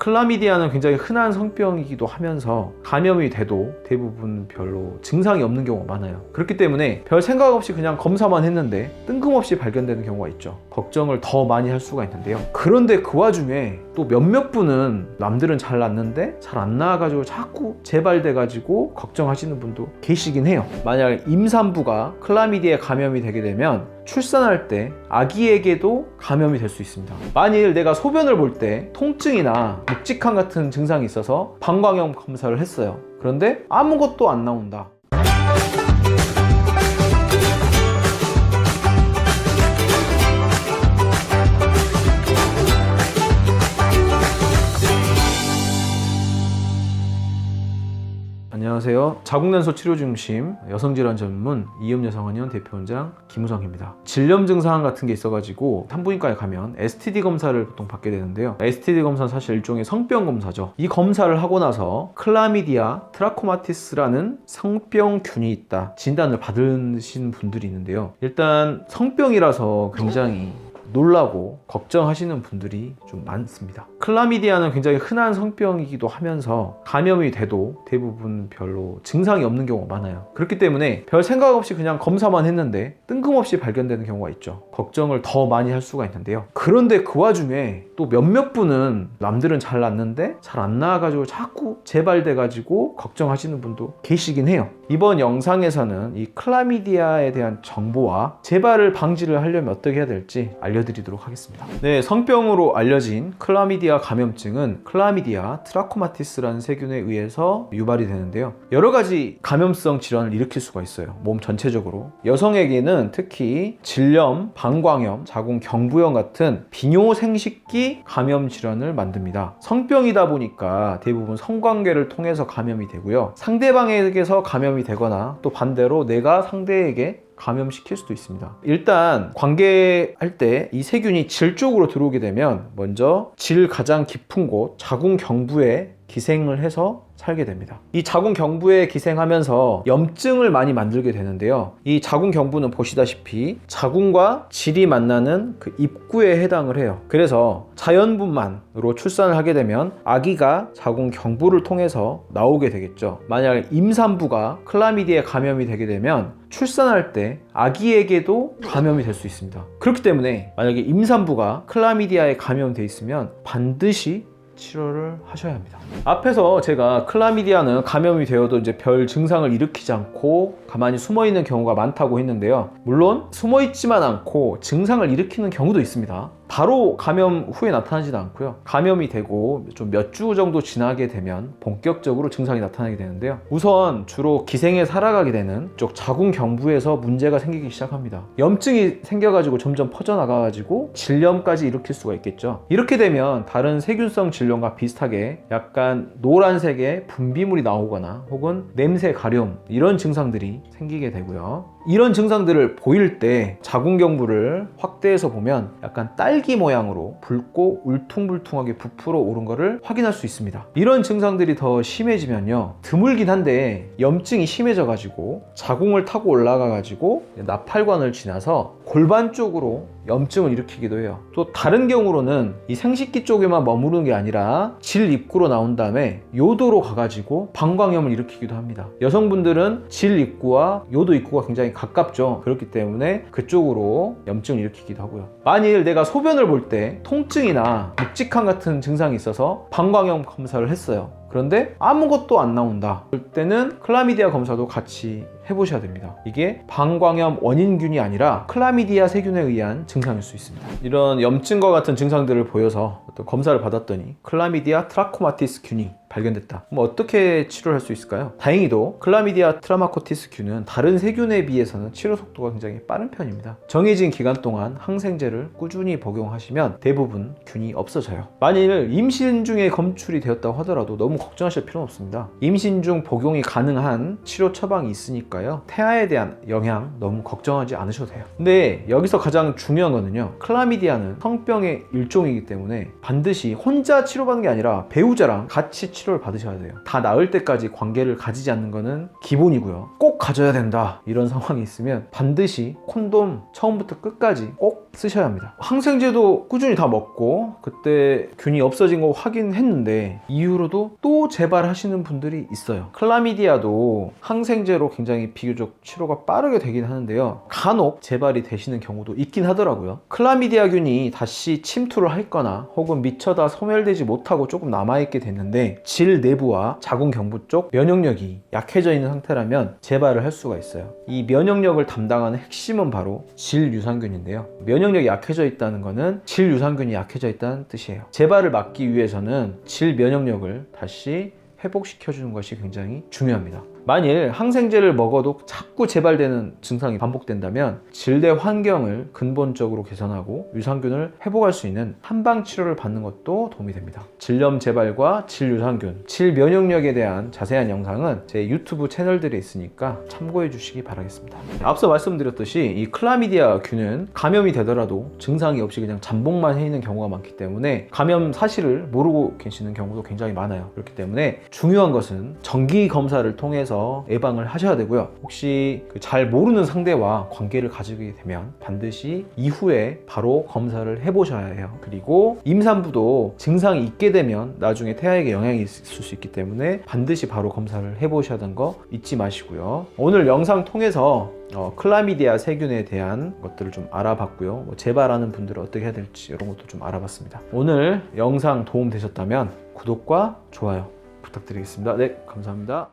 클라미디아는 굉장히 흔한 성병이기도 하면서 감염이 돼도 대부분 별로 증상이 없는 경우가 많아요. 그렇기 때문에 별 생각 없이 그냥 검사만 했는데 뜬금없이 발견되는 경우가 있죠. 걱정을 더 많이 할 수가 있는데요. 그런데 그 와중에 또 몇몇 분은 남들은 잘 낫는데 잘 안 나아가지고 자꾸 재발돼가지고 걱정하시는 분도 계시긴 해요. 만약 임산부가 클라미디아에 감염이 되게 되면 출산할 때 아기에게도 감염이 될 수 있습니다. 만일 내가 소변을 볼 때 통증이나 묵직함 같은 증상이 있어서 방광염 검사를 했어요. 그런데 아무것도 안 나온다. 안녕하세요. 자궁난소 치료중심 여성질환 전문 이음여성원의원 대표원장 김우성입니다. 질염 증상 같은 게 있어가지고 산부인과에 가면 STD 검사를 보통 받게 되는데요. STD 검사는 사실 일종의 성병 검사죠. 이 검사를 하고 나서 클라미디아 트라코마티스라는 성병균이 있다 진단을 받으신 분들이 있는데요. 일단 성병이라서 굉장히 놀라고 걱정하시는 분들이 좀 많습니다. 클라미디아는 굉장히 흔한 성병이기도 하면서 감염이 돼도 대부분 별로 증상이 없는 경우가 많아요. 그렇기 때문에 별 생각 없이 그냥 검사만 했는데 뜬금없이 발견되는 경우가 있죠. 걱정을 더 많이 할 수가 있는데요. 그런데 그 와중에 또 몇몇 분은 남들은 잘 낫는데 잘 안 나아가지고 자꾸 재발돼가지고 걱정하시는 분도 계시긴 해요. 이번 영상에서는 이 클라미디아에 대한 정보와 재발을 방지를 하려면 어떻게 해야 될지 알려드리도록 하겠습니다. 네, 성병으로 알려진 클라미디아 감염증은 클라미디아 트라코마티스라는 세균에 의해서 유발이 되는데요. 여러 가지 감염성 질환을 일으킬 수가 있어요. 몸 전체적으로. 여성에게는 특히 질염, 방광염, 자궁경부염 같은 비뇨생식기 감염 질환을 만듭니다. 성병이다 보니까 대부분 성관계를 통해서 감염이 되고요. 상대방에게서 감염이 되거나 또 반대로 내가 상대에게 감염시킬 수도 있습니다. 일단 관계할 때 이 세균이 질 쪽으로 들어오게 되면 먼저 질 가장 깊은 곳 자궁경부에 기생을 해서 살게 됩니다. 이 자궁경부에 기생하면서 염증을 많이 만들게 되는데요. 이 자궁경부는 보시다시피 자궁과 질이 만나는 그 입구에 해당을 해요. 그래서 자연분만으로 출산을 하게 되면 아기가 자궁경부를 통해서 나오게 되겠죠. 만약 임산부가 클라미디아에 감염이 되게 되면 출산할 때 아기에게도 감염이 될 수 있습니다. 그렇기 때문에 만약에 임산부가 클라미디아에 감염돼 있으면 반드시 치료를 하셔야 합니다. 앞에서 제가 클라미디아는 감염이 되어도 이제 별 증상을 일으키지 않고 가만히 숨어있는 경우가 많다고 했는데요. 물론 숨어있지만 않고 증상을 일으키는 경우도 있습니다. 바로 감염 후에 나타나지도 않고요. 감염이 되고 좀 몇 주 정도 지나게 되면 본격적으로 증상이 나타나게 되는데요. 우선 주로 기생에 살아가게 되는 쪽 자궁경부에서 문제가 생기기 시작합니다. 염증이 생겨가지고 점점 퍼져나가가지고 질염까지 일으킬 수가 있겠죠. 이렇게 되면 다른 세균성 질염과 비슷하게 약간 노란색의 분비물이 나오거나 혹은 냄새 가려움 이런 증상들이 생기게 되고요. 이런 증상들을 보일 때 자궁경부를 확대해서 보면 약간 딸기 모양으로 붉고 울퉁불퉁하게 부풀어 오른 거를 확인할 수 있습니다. 이런 증상들이 더 심해지면요, 드물긴 한데 염증이 심해져 가지고 자궁을 타고 올라가 가지고 나팔관을 지나서 골반 쪽으로 염증을 일으키기도 해요. 또 다른 경우로는 이 생식기 쪽에만 머무르는 게 아니라 질 입구로 나온 다음에 요도로 가가지고 방광염을 일으키기도 합니다. 여성분들은 질 입구와 요도 입구가 굉장히 가깝죠. 그렇기 때문에 그쪽으로 염증을 일으키기도 하고요. 만일 내가 소변을 볼 때 통증이나 묵직함 같은 증상이 있어서 방광염 검사를 했어요. 그런데 아무것도 안 나온다. 그럴 때는 클라미디아 검사도 같이 해보셔야 됩니다. 이게 방광염 원인균이 아니라 클라미디아 세균에 의한 증상일 수 있습니다. 이런 염증과 같은 증상들을 보여서 어떤 검사를 받았더니 클라미디아 트라코마티스 균이 발견됐다. 그럼 어떻게 치료를 할 수 있을까요? 다행히도 클라미디아 트라마코티스 균은 다른 세균에 비해서는 치료 속도가 굉장히 빠른 편입니다. 정해진 기간 동안 항생제를 꾸준히 복용하시면 대부분 균이 없어져요. 만일 임신 중에 검출이 되었다고 하더라도 너무 걱정하실 필요는 없습니다. 임신 중 복용이 가능한 치료 처방이 있으니까요. 태아에 대한 영향 너무 걱정하지 않으셔도 돼요. 근데 여기서 가장 중요한 거는요, 클라미디아는 성병의 일종이기 때문에 반드시 혼자 치료받는 게 아니라 배우자랑 같이 치료를 받으셔야 돼요. 다 나을 때까지 관계를 가지지 않는 거는 기본이고요. 꼭 가져야 된다 이런 상황이 있으면 반드시 콘돔 처음부터 끝까지 꼭 쓰셔야 합니다. 항생제도 꾸준히 다 먹고 그때 균이 없어진 거 확인했는데 이후로도 또 재발하시는 분들이 있어요. 클라미디아도 항생제로 굉장히 비교적 치료가 빠르게 되긴 하는데요, 간혹 재발이 되시는 경우도 있긴 하더라고요. 클라미디아균이 다시 침투를 했거나 혹은 미처 다 소멸되지 못하고 조금 남아있게 됐는데 질 내부와 자궁 경부 쪽 면역력이 약해져 있는 상태라면 재발을 할 수가 있어요. 이 면역력을 담당하는 핵심은 바로 질 유산균인데요, 면역력이 약해져 있다는 것은 질 유산균이 약해져 있다는 뜻이에요. 재발을 막기 위해서는 질 면역력을 다시 회복시켜주는 것이 굉장히 중요합니다. 만일 항생제를 먹어도 자꾸 재발되는 증상이 반복된다면 질내 환경을 근본적으로 개선하고 유산균을 회복할 수 있는 한방 치료를 받는 것도 도움이 됩니다. 질염 재발과 질 유산균, 질 면역력에 대한 자세한 영상은 제 유튜브 채널들에 있으니까 참고해 주시기 바라겠습니다. 앞서 말씀드렸듯이 이 클라미디아 균은 감염이 되더라도 증상이 없이 그냥 잠복만 해 있는 경우가 많기 때문에 감염 사실을 모르고 계시는 경우도 굉장히 많아요. 그렇기 때문에 중요한 것은 정기 검사를 통해서 예방을 하셔야 되고요. 혹시 잘 모르는 상대와 관계를 가지게 되면 반드시 이후에 바로 검사를 해보셔야 해요. 그리고 임산부도 증상이 있게 되면 나중에 태아에게 영향이 있을 수 있기 때문에 반드시 바로 검사를 해보셔야 하는 거 잊지 마시고요. 오늘 영상 통해서 클라미디아 세균에 대한 것들을 좀 알아봤고요. 재발하는 분들은 어떻게 해야 될지 이런 것도 좀 알아봤습니다. 오늘 영상 도움 되셨다면 구독과 좋아요 부탁드리겠습니다. 네, 감사합니다.